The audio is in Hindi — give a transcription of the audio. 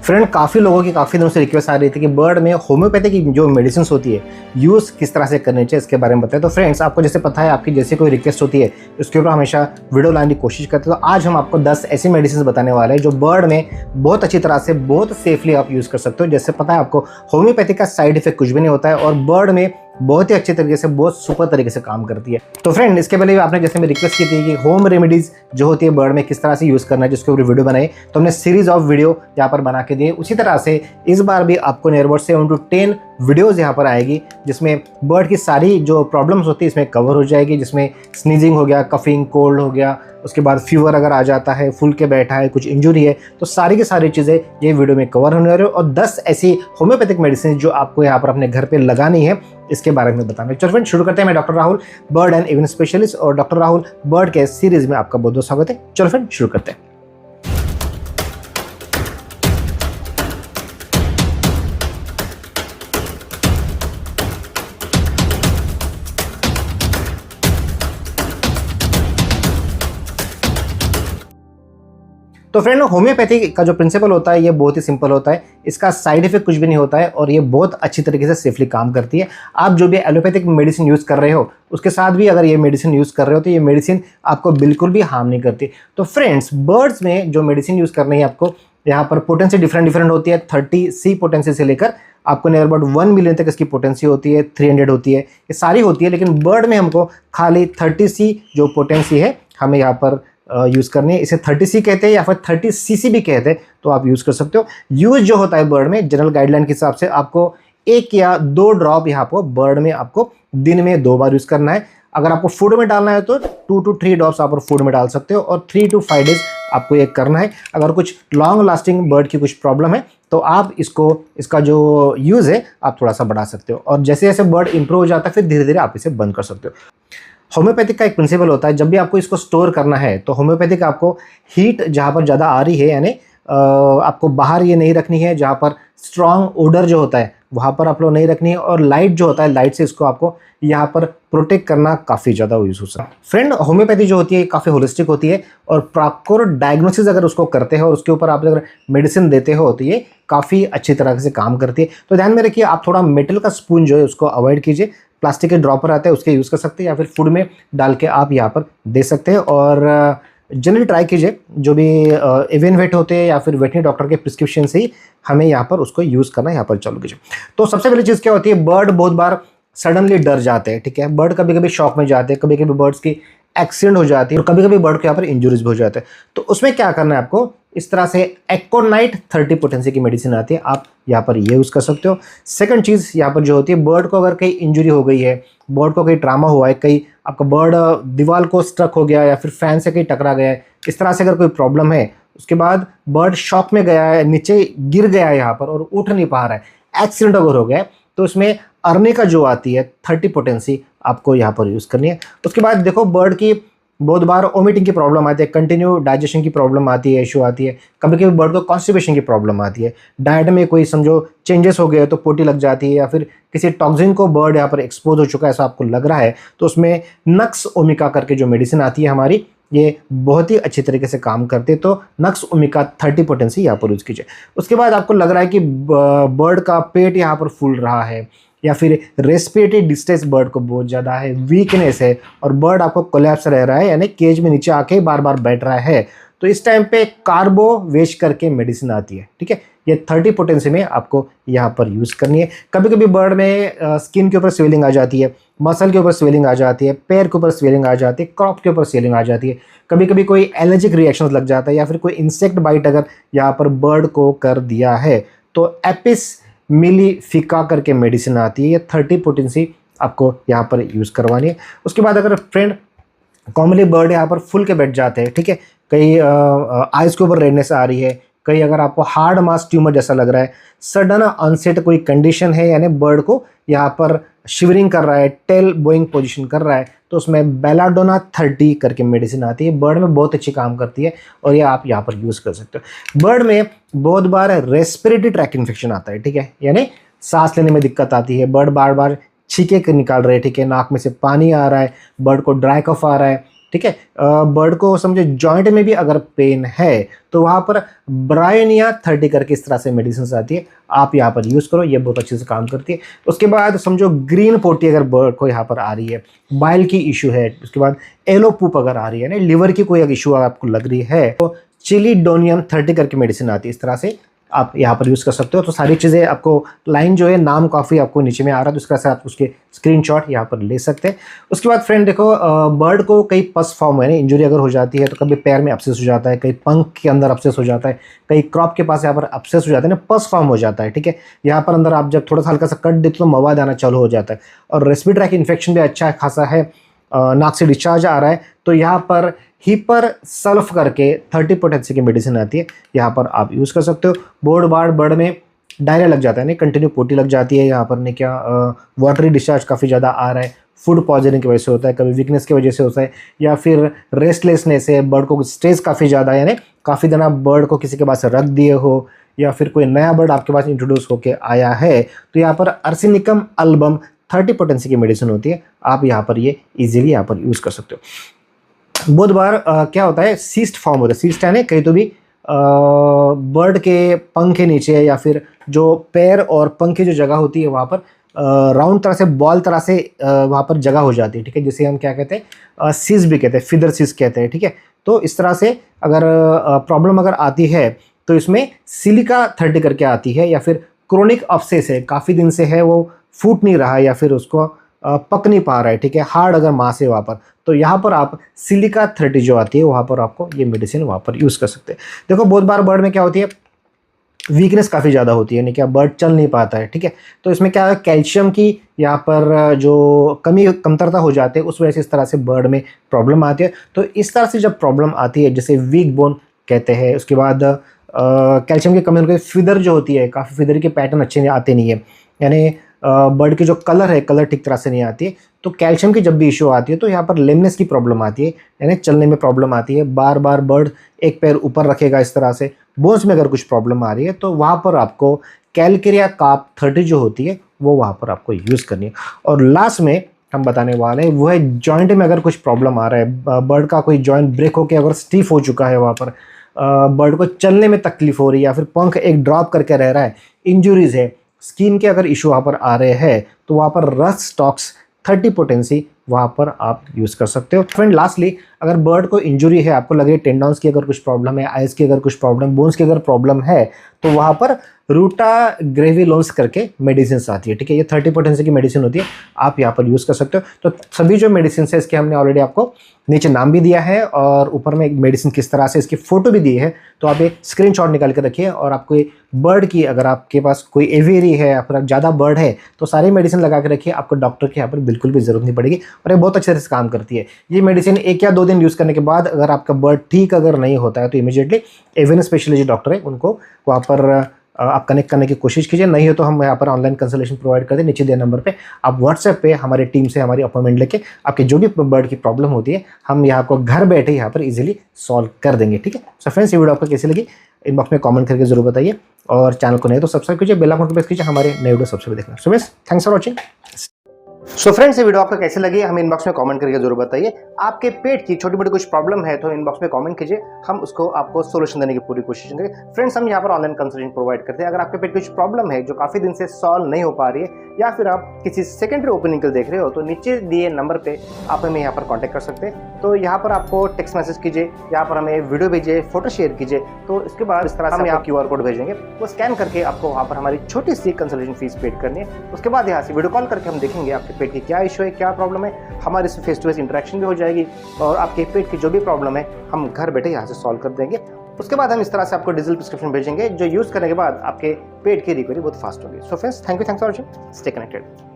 फ्रेंड, काफ़ी लोगों की काफ़ी दिनों से रिक्वेस्ट आ रही थी कि बर्ड में होम्योपैथी की जो मेडिसिन होती है यूज़ किस तरह से करनी चाहिए, इसके बारे में बताएं। तो फ्रेंड्स, आपको जैसे पता है, आपकी जैसे कोई रिक्वेस्ट होती है उसके ऊपर हमेशा वीडियो लाने की कोशिश करते हैं। तो आज हम आपको 10 ऐसी मेडिसिन बताने वाले हैं जो बर्ड में बहुत अच्छी तरह से, बहुत सेफली आप यूज़ कर सकते हो। जैसे पता है आपको, होम्योपैथी का साइड इफेक्ट कुछ भी नहीं होता है और बर्ड में बहुत ही अच्छे तरीके से, बहुत सुपर तरीके से काम करती है। तो फ्रेंड, इसके पहले भी आपने जैसे मैं रिक्वेस्ट की थी कि होम रेमेडीज जो होती है बर्ड में किस तरह से यूज़ करना है, जिसके ऊपर वीडियो बनाई, तो हमने सीरीज ऑफ वीडियो यहाँ पर बना के दिए। उसी तरह से इस बार भी आपको नियर अबाउट 7 to 10 वीडियोज़ यहाँ पर आएगी, जिसमें बर्ड की सारी जो प्रॉब्लम्स होती है इसमें कवर हो जाएगी। जिसमें स्नीजिंग हो गया, कफिंग, कोल्ड हो गया, उसके बाद फीवर अगर आ जाता है, फूल के बैठा है, कुछ इंजुरी है, तो सारी की सारी चीज़ें ये वीडियो में कवर होने वाली है। और 10 ऐसी होम्योपैथिक मेडिसिन जो आपको यहाँ पर अपने घर पे लगानी है, इसके बारे में बताना है। चलो फ्रेंड, शुरू करते हैं। मैं doctor Rahul, bird and even specialist, और डॉक्टर राहुल बर्ड के सीरीज में आपका बहुत बहुत स्वागत है। चलो फ्रेंड, शुरू करते हैं। तो फ्रेंड, होम्योपैथी का जो प्रिंसिपल होता है ये बहुत ही सिंपल होता है। इसका साइड इफेक्ट कुछ भी नहीं होता है और ये बहुत अच्छी तरीके से सेफली काम करती है। आप जो भी एलोपैथिक मेडिसिन यूज़ कर रहे हो, उसके साथ भी अगर ये मेडिसिन यूज़ कर रहे हो तो ये मेडिसिन आपको बिल्कुल भी हार्म नहीं करती। तो फ्रेंड्स, बर्ड्स में जो मेडिसिन यूज़ करनी है आपको, यहाँ पर पोटेंसी डिफरेंट होती है। 30C पोटेंसी से लेकर आपको नियर अबाउट 1 मिलियन तक इसकी पोटेंसी होती है, 300 होती है, ये सारी होती है। लेकिन बर्ड में हमको खाली 30C जो पोटेंसी है हमें यहाँ पर यूज़ करनी है। इसे 30C कहते हैं या फिर 30cc भी कहते हैं, तो आप यूज़ कर सकते हो। यूज़ जो होता है बर्ड में, जनरल गाइडलाइन के हिसाब से आपको 1 या 2 ड्रॉप यहाँ पर बर्ड में आपको दिन में 2 बार यूज़ करना है। अगर आपको फूड में डालना है तो 2 to 3 ड्रॉप्स आप फूड में डाल सकते हो और 3 to 5 डेज आपको ये करना है। अगर कुछ लॉन्ग लास्टिंग बर्ड की कुछ प्रॉब्लम है तो आप इसका जो यूज़ है आप थोड़ा सा बढ़ा सकते हो, और जैसे जैसे बर्ड इंप्रूव हो जाता है फिर धीरे धीरे आप इसे बंद कर सकते हो। होम्योपैथिक का एक प्रिंसिपल होता है, जब भी आपको इसको स्टोर करना है तो होम्योपैथिक आपको हीट जहाँ पर ज़्यादा आ रही है, यानी आपको बाहर ये नहीं रखनी है, जहाँ पर स्ट्रॉन्ग ओडर जो होता है वहाँ पर आप लोग नहीं रखनी है, और लाइट जो होता है, लाइट से इसको आपको यहाँ पर प्रोटेक्ट करना काफ़ी ज़्यादा यूज हो सकता है। फ्रेंड, होम्योपैथी जो होती है काफ़ी होलिस्टिक होती है और प्रॉपर डायग्नोसिस अगर उसको करते हो और उसके ऊपर आप अगर मेडिसिन देते हो तो ये काफ़ी अच्छी तरह से काम करती है। तो ध्यान में रखिए, आप थोड़ा मेटल का स्पून जो है उसको अवॉइड कीजिए। प्लास्टिक के ड्रॉपर आते हैं उसके यूज़ कर सकते हैं, या फिर फूड में डाल के आप यहाँ पर दे सकते हैं। और जनरली ट्राई कीजिए, जो भी एवियन वेट होते हैं या फिर वेटनरी डॉक्टर के प्रिस्क्रिप्शन से ही हमें यहाँ पर उसको यूज़ करना यहाँ पर चालू कीजिए। तो सबसे पहली चीज़ क्या होती है, बर्ड बहुत बार सडनली डर जाते हैं, ठीक है। बर्ड कभी कभी शॉक में जाते हैं, कभी कभी बर्ड्स की एक्सीडेंट हो जाती है और कभी कभी बर्ड के यहाँ पर इंजुरीज भी हो जाते हैं। तो उसमें क्या करना है आपको, इस तरह से एकोनाइट 30 पोटेंसी की मेडिसिन आती है, आप यहाँ पर ये यूज़ कर सकते हो। सेकंड चीज़ यहाँ पर जो होती है, बर्ड को अगर कहीं इंजरी हो गई है, बर्ड को कहीं ट्रामा हुआ है, कहीं आपका बर्ड दीवार को स्ट्रक हो गया या फिर फैन से कहीं टकरा गया है, इस तरह से अगर कोई प्रॉब्लम है, उसके बाद बर्ड शॉक में गया है, नीचे गिर गया है यहाँ पर और उठ नहीं पा रहा है, एक्सीडेंट अगर हो गया है, तो उसमें अर्निका जो आती है 30 पोटेंसी आपको यहाँ पर यूज़ करनी है। उसके बाद देखो, बर्ड की बहुत बार वोमिटिंग की प्रॉब्लम आती है, कंटिन्यू डाइजेशन की प्रॉब्लम आती है, इशू आती है, कभी कभी बर्ड को कॉन्स्टिपेशन की प्रॉब्लम आती है, डाइट में कोई समझो चेंजेस हो गए तो पोटी लग जाती है, या फिर किसी टॉक्सिन को बर्ड यहाँ पर एक्सपोज हो चुका है ऐसा आपको लग रहा है, तो उसमें नक्स ओमिका करके जो मेडिसिन आती है हमारी, ये बहुत ही अच्छी तरीके से काम करते हैं। तो नक्स ओमिका 30 पोटेंसी यहाँ पर यूज़ कीजिए। उसके बाद आपको लग रहा है कि बर्ड का पेट यहाँ पर फूल रहा है, या फिर रेस्पिरेटरी डिस्ट्रेस बर्ड को बहुत ज़्यादा है, वीकनेस है, और बर्ड आपको कोलैप्स रह रहा है, यानी केज में नीचे आके बार बार बैठ रहा है, तो इस टाइम पे कार्बोवेज करके मेडिसिन आती है, ठीक है। ये 30 पोटेंसी में आपको यहाँ पर यूज़ करनी है। कभी कभी बर्ड में स्किन के ऊपर स्वेलिंग आ जाती है, मसल के ऊपर स्वेलिंग आ जाती है, पैर के ऊपर स्वेलिंग आ जाती है, क्रॉप के ऊपर स्वेलिंग आ जाती है, कभी कभी कोई एलर्जिक रिएक्शन लग जाता है, या फिर कोई इंसेक्ट बाइट अगर यहाँ पर बर्ड को कर दिया है, तो एपिस मिलीफिका करके मेडिसिन आती है, ये 30 पोटेंसी आपको यहाँ पर यूज़ करवानी है। उसके बाद अगर फ्रेंड कॉमनली बर्ड यहाँ पर फुल के बैठ जाते हैं, ठीक है, कहीं आइज़ के ऊपर रेडनेस आ रही है, कहीं अगर आपको हार्ड मास ट्यूमर जैसा लग रहा है, सडन ऑनसेट कोई कंडीशन है, यानी बर्ड को यहाँ पर शिवरिंग कर रहा है, टेल बोइंग पोजीशन कर रहा है, तो उसमें बेलाडोना 30 करके मेडिसिन आती है, बर्ड में बहुत अच्छी काम करती है और ये आप यहाँ पर यूज़ कर सकते हो। बर्ड में बहुत बार रेस्पिरेटरी ट्रैक इन्फेक्शन आता है, ठीक है, यानी सांस लेने में दिक्कत आती है, बर्ड बार बार छींके निकाल रहे हैं, ठीक है, नाक में से पानी आ रहा है, बर्ड को ड्राई कफ आ रहा है, ठीक है। बर्ड को समझे जॉइंट में भी अगर पेन है तो वहाँ पर ब्रायोनिया 30 करके इस तरह से मेडिसिन आती है, आप यहाँ पर यूज़ करो, ये बहुत अच्छे से काम करती है। उसके बाद समझो ग्रीन पोटी अगर बर्ड को यहाँ पर आ रही है, बाइल की इशू है, उसके बाद एलो पूप अगर आ रही है ना, लिवर की कोई अगर इशू आपको लग रही है तो चिलीडोनियम 30 करके मेडिसिन आती है, इस तरह से आप यहाँ पर यूज़ कर सकते हो। तो सारी चीज़ें आपको लाइन जो है नाम काफ़ी आपको नीचे में आ रहा है, तो इस तरह से आप उसके स्क्रीनशॉट यहाँ पर ले सकते हैं। उसके बाद फ्रेंड देखो, बर्ड को कई पस फॉर्म है ना, इंजरी अगर हो जाती है तो कभी पैर में अपसेस हो जाता है, कहीं पंख के अंदर अपसेस हो जाता है, कहीं क्रॉप के पास यहाँ पर अपसेस हो जाता है ना, पस फॉर्म हो जाता है, ठीक है। यहाँ पर अंदर आप जब थोड़ा सा हल्का सा कट देते तो मवाद आना चालू हो जाता है, और रेस्पिरेटरी ट्रैक इन्फेक्शन भी अच्छा खासा है, नाक से डिस्चार्ज आ रहा है, तो यहाँ पर हीपर सल्फ करके 30 पोटेंसी की मेडिसिन आती है, यहाँ पर आप यूज़ कर सकते हो। बर्ड में डायरिया लग जाता है नहीं, कंटिन्यू पोटी लग जाती है, यहाँ पर ने क्या वाटरी डिस्चार्ज काफ़ी ज़्यादा आ रहा है, फूड पॉइजनिंग की वजह से होता है, कभी वीकनेस की वजह से होता है, या फिर रेस्टलेसनेस है, बर्ड को स्ट्रेस काफ़ी ज़्यादा है, यानी काफ़ी दिन आप बर्ड को किसी के पास रख दिए हो, या फिर कोई नया बर्ड आपके पास इंट्रोड्यूस होकर आया है, तो यहाँ पर अर्सेनिकम अल्बम 30 पोटेंसी की मेडिसिन होती है, आप यहाँ पर ये इजीली यहाँ पर यूज़ कर सकते हो। बहुत बार क्या होता है, सीस्ट फॉर्म होता है, सीस्ट है ना, कहीं तो भी बर्ड के पंख के नीचे या फिर जो पैर और पंख की जो जगह होती है वहाँ पर राउंड तरह से बॉल तरह से वहाँ पर जगह हो जाती है, ठीक है, जिसे हम क्या कहते हैं, सीज भी कहते हैं, फिदर सीज कहते हैं, ठीक है। तो इस तरह से अगर प्रॉब्लम अगर आती है तो इसमें सिलिका 30 करके आती है, या फिर क्रोनिक अपसेस है, काफ़ी दिन से है वो फूट नहीं रहा या फिर उसको पक नहीं पा रहा है, ठीक है, हार्ड अगर मांस है वहाँ पर, तो यहाँ पर आप सिलिका 30 जो आती है वहाँ पर आपको ये मेडिसिन वहाँ पर यूज़ कर सकते हैं। देखो बहुत बार बर्ड में क्या होती है, वीकनेस काफ़ी ज़्यादा होती है, यानी क्या बर्ड चल नहीं पाता है, ठीक है, तो इसमें क्या है, कैल्शियम की यहाँ पर जो कमतरता हो जाती है उस वजह से इस तरह से बर्ड में प्रॉब्लम आती है। तो इस तरह से जब प्रॉब्लम आती है, जैसे वीक बोन कहते हैं, उसके बाद कैल्शियम की कमी होकर फिदर जो होती है, काफ़ी फिदर के पैटर्न अच्छे आते नहीं है, यानी बर्ड की जो कलर है, कलर ठीक तरह से नहीं आती है, तो कैल्शियम की जब भी इशू आती है तो यहाँ पर लेमनेस की प्रॉब्लम आती है, यानी चलने में प्रॉब्लम आती है, बार बार बर्ड एक पैर ऊपर रखेगा इस तरह से, बोन्स में अगर कुछ प्रॉब्लम आ रही है तो वहाँ पर आपको कैलकेरिया कार्प 30 जो होती है वो वहाँ पर आपको यूज़ करनी है। और लास्ट में हम बताने वाले हैं वो है जॉइंट में अगर कुछ प्रॉब्लम आ रहा है, बर्ड का कोई जॉइंट ब्रेक होकर अगर स्टीफ हो चुका है, वहाँ पर बर्ड को चलने में तकलीफ हो रही है, या फिर पंख एक ड्रॉप करके रह रहा है, इंजुरीज है, स्किन के अगर इशू वहाँ पर आ रहे हैं, तो वहाँ पर रस्ट स्टॉक्स 30 पोटेंसी वहाँ पर आप यूज़ कर सकते हो। फ्रेंड लास्टली, अगर बर्ड को इंजुरी है, आपको लगे टेंडॉन्स की अगर कुछ प्रॉब्लम है, आइज की अगर कुछ प्रॉब्लम, बोन्स की अगर प्रॉब्लम है, तो वहाँ पर रूटा ग्रेविलोन्स करके मेडिसिन आती है, ठीक है, ये 30 पोटेंसी की मेडिसिन होती है, आप यहाँ पर यूज़ कर सकते हो। तो सभी जो मेडिसिन है इसके हमने ऑलरेडी आपको नीचे नाम भी दिया है, और ऊपर में मेडिसिन किस तरह से इसकी फ़ोटो भी दी है, तो आप एक स्क्रीनशॉट निकाल के रखिए, और आपको बर्ड की अगर आपके पास कोई एवियरी है या फिर ज़्यादा बर्ड है तो सारी मेडिसिन लगा के रखिए, आपको डॉक्टर की यहाँ पर बिल्कुल भी ज़रूरत नहीं पड़ेगी, और ये बहुत अच्छे से काम करती है। ये मेडिसिन 1 या 2 दिन यूज़ करने के बाद अगर आपका बर्ड ठीक अगर नहीं होता है तो इमीडिएटली एवियन स्पेशलिस्ट डॉक्टर है उनको वहाँ पर आप कनेक्ट करने की कोशिश कीजिए, नहीं हो तो हम यहाँ पर ऑनलाइन कंसल्टेशन प्रोवाइड करते हैं, नीचे दिए नंबर पे आप व्हाट्सएप पे हमारी टीम से हमारी अपॉइंटमेंट लेके आपके जो भी बर्ड की प्रॉब्लम होती है हम यहाँ आपको घर बैठे यहाँ पर इजीली सॉल्व कर देंगे, ठीक है। सो फ्रेंड्स, ये वीडियो आपको कैसी लगी इनबॉक्स में कमेंट करके जरूर बताइए, और चैनल को नहीं तो सब्सक्राइब कीजिए, बेल आइकन को प्रेस कीजिए हमारे नए वीडियो सबसे पहले देखना। So best, thanks for watching. So friends, ये वीडियो आपको कैसे लगी हमें इनबॉक्स में कमेंट करके जरूर बताइए। आपके पेट की छोटी मोटी कुछ प्रॉब्लम है तो इनबॉक्स में कमेंट कीजिए, हम उसको आपको सोल्यूशन देने की पूरी कोशिश करेंगे। फ्रेंड्स, हम यहाँ पर ऑनलाइन कंसल्टेशन प्रोवाइड करते हैं। अगर आपके पेट की कुछ प्रॉब्लम है जो काफी दिन से सॉल्व नहीं हो पा रही है, या फिर आप किसी सेकेंडरी ओपनिंग को देख रहे हो, तो नीचे दिए नंबर पे आप हमें यहाँ पर कॉन्टैक्ट कर सकते हैं। तो यहाँ पर आपको टेक्स्ट मैसेज कीजिए, यहाँ पर हमें वीडियो भेजिए, फोटो शेयर कीजिए, तो इसके बाद इस तरह से हम यहाँ QR कोड भेजेंगे, वो स्कैन करके आपको वहाँ पर हमारी छोटी सी कंसल्टेशन फीस पेड करनी है। उसके बाद यहाँ से वीडियो कॉल करके हम देखेंगे आपके पेट की क्या इशू है, क्या प्रॉब्लम है, हमारे से फेस टू फेस इंटरेक्शन भी हो जाएगी, और आपके पेट की जो भी प्रॉब्लम है हम घर बैठे यहाँ से सॉल्व कर देंगे। उसके बाद हम इस तरह से आपको डिजिटल प्रिस्क्रिप्शन भेजेंगे जो यूज़ करने के बाद आपके पेट की रिकवरी बहुत फास्ट होगी। So friends, thank you for watching, stay connected.